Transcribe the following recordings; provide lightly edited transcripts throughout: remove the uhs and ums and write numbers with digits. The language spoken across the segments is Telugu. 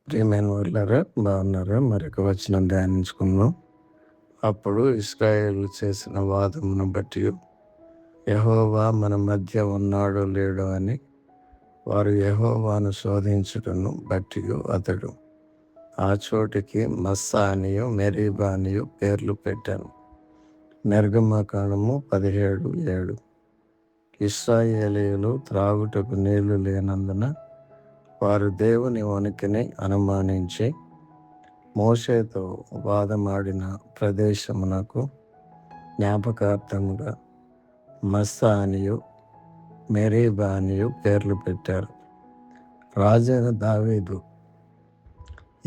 ప్రియమైన వాళ్ళారా, బాగున్నారా? మరొక వచనం ధ్యానించుకుందాం. అప్పుడు ఇశ్రాయేలు చేసిన వాదమును బట్టి యెహోవా మన మధ్య ఉన్నాడో లేడో అని వారు యెహోవాను శోధించుటను బట్టి అతడు ఆ చోటికి మస్సా అనియు మెరీబా అనియు పేర్లు పెట్టాను. నిర్గమకాండము 17:7. ఇశ్రాయేలీయులు త్రాగుటకు నీళ్లు లేనందున వారు దేవుని ఉనికిని అనుమానించి మోషేతో వాదమాడిన ప్రదేశమునకు జ్ఞాపకార్థముగా మస్సా అనియు మెరీబా అనియు పేర్లు పెట్టారు. రాజైన దావీదు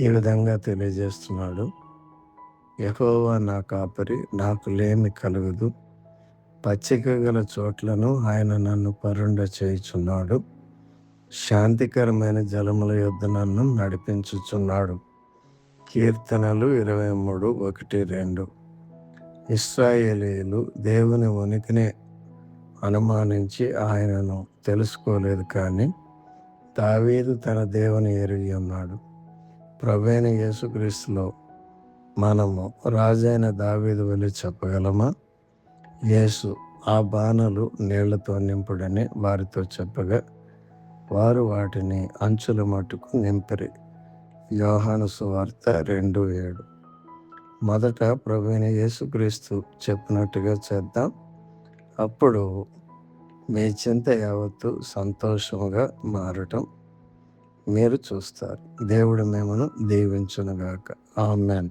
ఈ విధంగా తెలియజేస్తున్నాడు: యెహోవా నా కాపరి, నాకు లేమి కలుగదు. పచ్చిక గల చోట్లను ఆయన నన్ను పరుండ చేయుచున్నాడు. శాంతికరమైన జలముల యొద్ద నన్ను నడిపించుచున్నాడు. కీర్తనలు 23:1-2. ఇశ్రాయేలీయులు దేవుని ఉనికిని అనుమానించి ఆయనను తెలుసుకోలేదు, కానీ దావీదు తన దేవుని ఎరిగి ఉన్నాడు. ప్రభువైన యేసుక్రీస్తులో మనము రాజైన దావీదు వలె చెప్పగలమా? యేసు ఆ బాణలు నీళ్లతో నింపుడని వారితో చెప్పగా వారు వాటిని అంచుల మట్టుకు నింపిరి. యోహాను సువార్త 2:7. మొదట ప్రభువైన యేసుక్రీస్తు చెప్పినట్టుగా చేద్దాం. అప్పుడు మీ చింత యావత్తు సంతోషముగా మారటం మీరు చూస్తారు. దేవుడు మిమ్మను దీవించునుగాక. ఆమేన్.